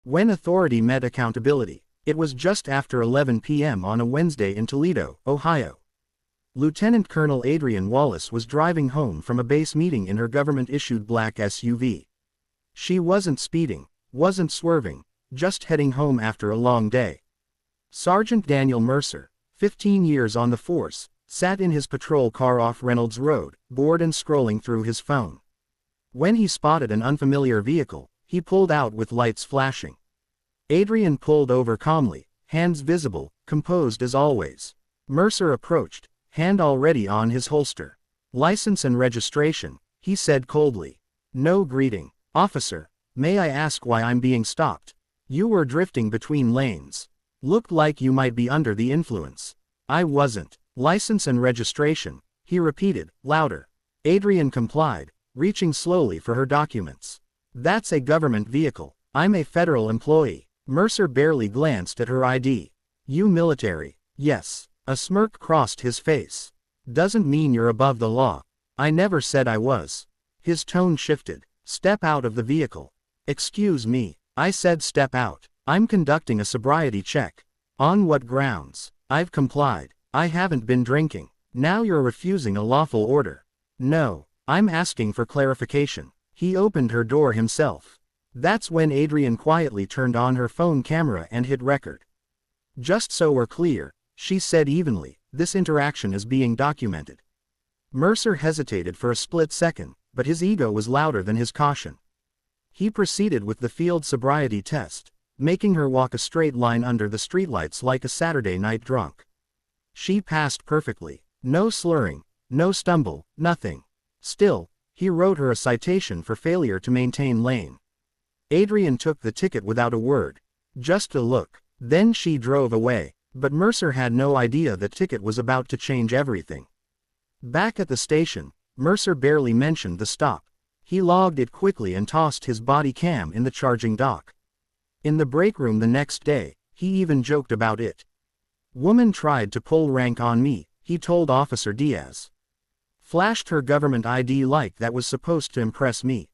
When authority met accountability, it was just after 11 p.m. on a Wednesday in Toledo, Ohio. Lieutenant Colonel Adrienne Wallace was driving home from a base meeting in her government-issued black SUV. She wasn't speeding, wasn't swerving, just heading home after a long day. Sergeant Daniel Mercer, 15 years on the force, sat in his patrol car off Reynolds Road, bored and scrolling through his phone. When he spotted an unfamiliar vehicle, he pulled out with lights flashing. Adrienne pulled over calmly, hands visible, composed as always. Mercer approached, hand already on his holster. "License and registration," he said coldly. No greeting. "Officer, may I ask why I'm being stopped? You were drifting between lanes. Looked like you might be under the influence." "I wasn't." "License and registration," he repeated, louder. Adrienne complied, reaching slowly for her documents. "That's a government vehicle. I'm a federal employee." Mercer barely glanced at her ID. "You military?" "Yes." A smirk crossed his face. "Doesn't mean you're above the law." "I never said I was." His tone shifted. "Step out of the vehicle." "Excuse me." "I said step out. I'm conducting a sobriety check." "On what grounds?" "I've complied. I haven't been drinking." "Now you're refusing a lawful order." "No, I'm asking for clarification." He opened her door himself. That's when Adrienne quietly turned on her phone camera and hit record. "Just so we're clear," she said evenly, "this interaction is being documented." Mercer hesitated for a split second, but his ego was louder than his caution. He proceeded with the field sobriety test, making her walk a straight line under the streetlights like a Saturday night drunk. She passed perfectly. No slurring, no stumble, nothing. Still, he wrote her a citation for failure to maintain lane. Adrienne took the ticket without a word. Just a look. Then she drove away. But Mercer had no idea the ticket was about to change everything. Back at the station, Mercer barely mentioned the stop. He logged it quickly and tossed his body cam in the charging dock. In the break room the next day, he even joked about it. "Woman tried to pull rank on me," he told Officer Diaz. "Flashed her government ID like that was supposed to impress me."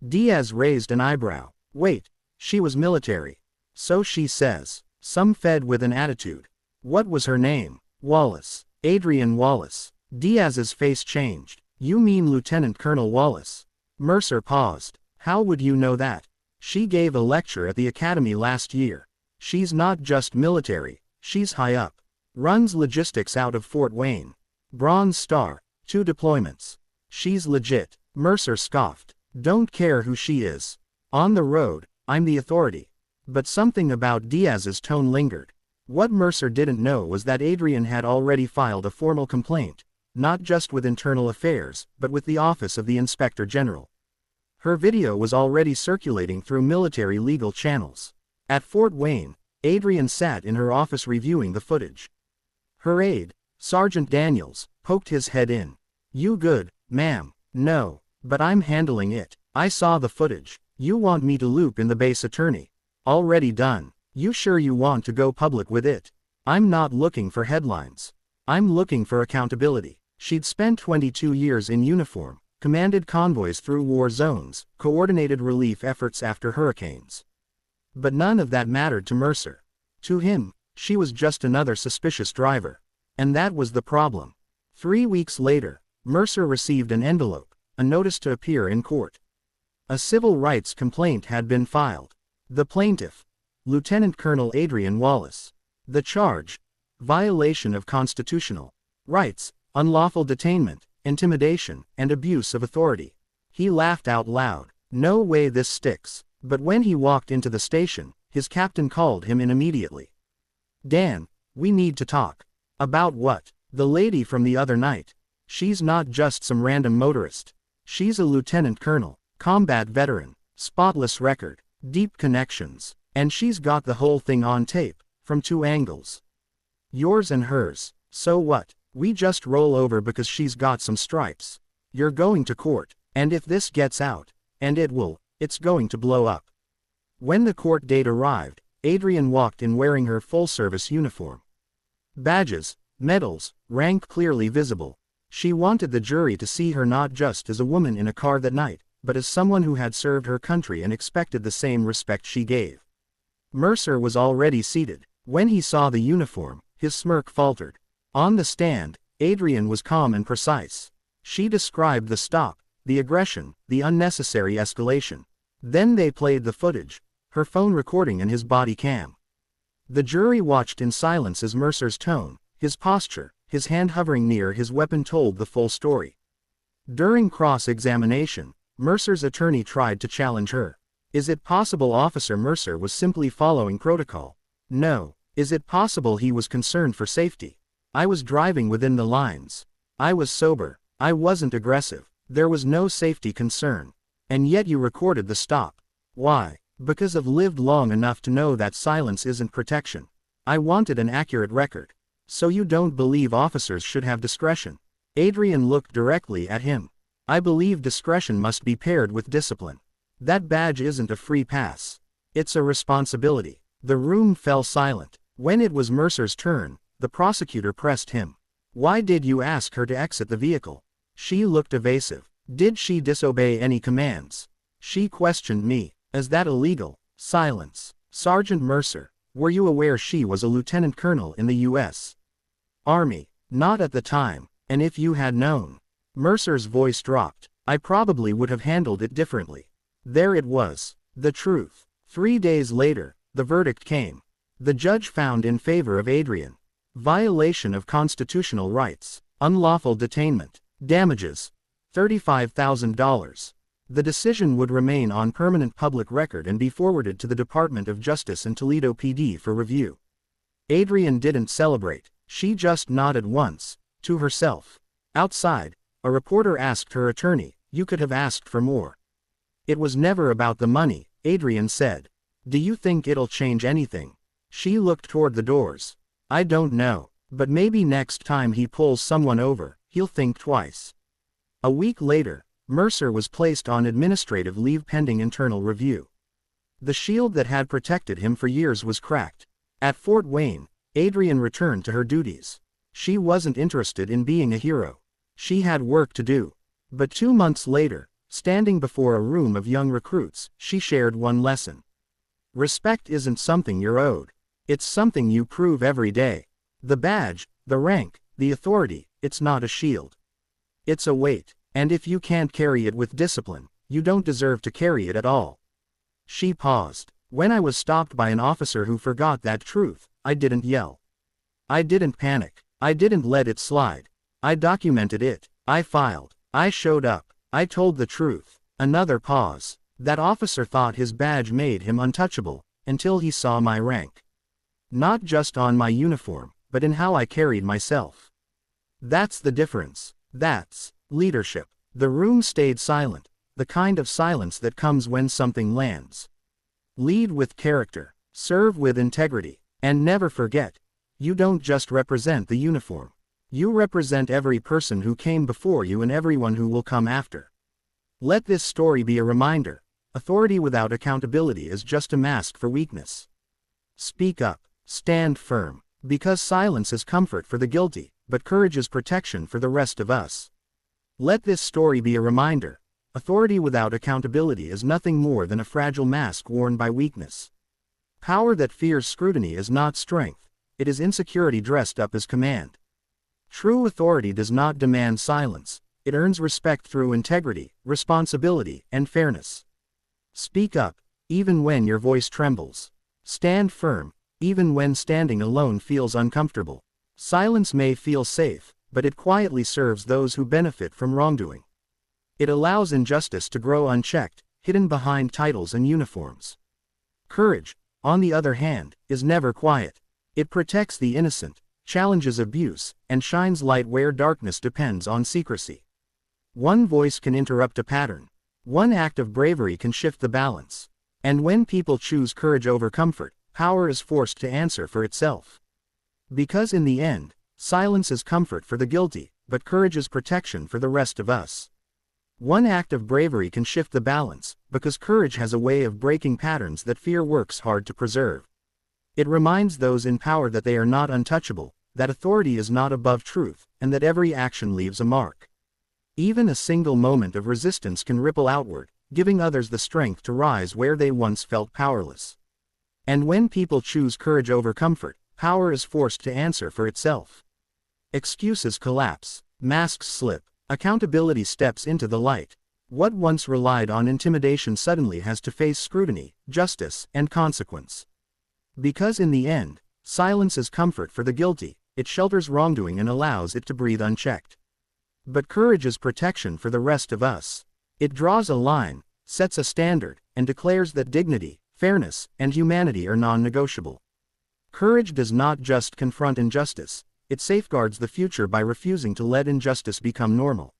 Diaz raised an eyebrow. "Wait, she was military." "So she says." "Some fed with an attitude." "What was her name?" "Wallace. Adrienne Wallace." Diaz's face changed. "You mean Lieutenant Colonel Wallace?" Mercer paused. "How would you know that?" "She gave a lecture at the academy last year. She's not just military, she's high up. Runs logistics out of Fort Wayne. Bronze Star, 2 deployments. She's legit." Mercer scoffed. "Don't care who she is. On the road, I'm the authority." But something about Diaz's tone lingered. What Mercer didn't know was that Adrienne had already filed a formal complaint, not just with Internal Affairs, but with the Office of the Inspector General. Her video was already circulating through military legal channels. At Fort Wayne, Adrienne sat in her office reviewing the footage. Her aide, Sergeant Daniels, poked his head in. "You good, ma'am?" "No, but I'm handling it. I saw the footage. You want me to loop in the base attorney?" "Already done." "You sure you want to go public with it?" "I'm not looking for headlines. I'm looking for accountability." She'd spent 22 years in uniform, commanded convoys through war zones, coordinated relief efforts after hurricanes. But none of that mattered to Mercer. To him, she was just another suspicious driver. And that was the problem. 3 weeks later, Mercer received an envelope, a notice to appear in court. A civil rights complaint had been filed. The plaintiff, Lieutenant Colonel Adrienne Wallace. The charge, violation of constitutional rights, unlawful detainment, intimidation, and abuse of authority. He laughed out loud. No way this sticks. But when he walked into the station, his captain called him in immediately. "Dan, we need to talk." "About what?" "The lady from the other night. She's not just some random motorist. She's a lieutenant colonel, combat veteran, spotless record, deep connections, and she's got the whole thing on tape, from 2 angles. Yours and hers. So what? We just roll over because she's got some stripes. You're going to court, and if this gets out, and it will, it's going to blow up." When the court date arrived, Adrienne walked in wearing her full-service uniform. Badges, medals, rank clearly visible. She wanted the jury to see her not just as a woman in a car that night, but as someone who had served her country and expected the same respect she gave. Mercer was already seated. When he saw the uniform, his smirk faltered. On the stand, Adrian was calm and precise. She described the stop, the aggression, the unnecessary escalation. Then they played the footage, her phone recording and his body cam. The jury watched in silence as Mercer's tone, his posture, his hand hovering near his weapon told the full story. During cross-examination, Mercer's attorney tried to challenge her. Is it possible Officer Mercer was simply following protocol? No. Is it possible he was concerned for safety? I was driving within the lines. I was sober. I wasn't aggressive. There was no safety concern. And yet you recorded the stop. Why? Because I've lived long enough to know that silence isn't protection. I wanted an accurate record. So you don't believe officers should have discretion? Adrian looked directly at him. I believe discretion must be paired with discipline. That badge isn't a free pass. It's a responsibility. The room fell silent. When it was Mercer's turn, the prosecutor pressed him. Why did you ask her to exit the vehicle? She looked evasive. Did she disobey any commands? She questioned me. Is that illegal? Silence. Sergeant Mercer, were you aware she was a lieutenant colonel in the U.S. Army? Not at the time, and if you had known. Mercer's voice dropped. I probably would have handled it differently. There it was. The truth. 3 days later, the verdict came. The judge found in favor of Adrian. Violation of constitutional rights. Unlawful detainment. Damages. $35,000. The decision would remain on permanent public record and be forwarded to the Department of Justice and Toledo PD for review. Adrian didn't celebrate. She just nodded once, to herself. Outside, a reporter asked her attorney, "You could have asked for more." It was never about the money, Adrian said. Do you think it'll change anything? She looked toward the doors. I don't know, but maybe next time he pulls someone over, he'll think twice. A week later, Mercer was placed on administrative leave pending internal review. The shield that had protected him for years was cracked. At Fort Wayne, Adrian returned to her duties. She wasn't interested in being a hero. She had work to do. But 2 months later, standing before a room of young recruits, she shared one lesson. Respect isn't something you're owed. It's something you prove every day. The badge, the rank, the authority, it's not a shield. It's a weight, and if you can't carry it with discipline, you don't deserve to carry it at all. She paused. When I was stopped by an officer who forgot that truth, I didn't yell. I didn't panic. I didn't let it slide. I documented it. I filed. I showed up. I told the truth. Another pause. That officer thought his badge made him untouchable, until he saw my rank. Not just on my uniform, but in how I carried myself. That's the difference. That's leadership. The room stayed silent, the kind of silence that comes when something lands. Lead with character, serve with integrity, and never forget, you don't just represent the uniform. You represent every person who came before you and everyone who will come after. Let this story be a reminder. Authority without accountability is just a mask for weakness. Speak up, stand firm, because silence is comfort for the guilty, but courage is protection for the rest of us. Let this story be a reminder. Authority without accountability is nothing more than a fragile mask worn by weakness. Power that fears scrutiny is not strength, it is insecurity dressed up as command. True authority does not demand silence, it earns respect through integrity, responsibility, and fairness. Speak up, even when your voice trembles. Stand firm, even when standing alone feels uncomfortable. Silence may feel safe, but it quietly serves those who benefit from wrongdoing. It allows injustice to grow unchecked, hidden behind titles and uniforms. Courage, on the other hand, is never quiet. It protects the innocent, challenges abuse, and shines light where darkness depends on secrecy. One voice can interrupt a pattern. One act of bravery can shift the balance. And when people choose courage over comfort, power is forced to answer for itself. Because in the end, silence is comfort for the guilty, but courage is protection for the rest of us. One act of bravery can shift the balance, because courage has a way of breaking patterns that fear works hard to preserve. It reminds those in power that they are not untouchable, that authority is not above truth, and that every action leaves a mark. Even a single moment of resistance can ripple outward, giving others the strength to rise where they once felt powerless. And when people choose courage over comfort, power is forced to answer for itself. Excuses collapse, masks slip, accountability steps into the light. What once relied on intimidation suddenly has to face scrutiny, justice, and consequence. Because in the end, silence is comfort for the guilty, it shelters wrongdoing and allows it to breathe unchecked. But courage is protection for the rest of us. It draws a line, sets a standard, and declares that dignity, fairness, and humanity are non-negotiable. Courage does not just confront injustice, it safeguards the future by refusing to let injustice become normal.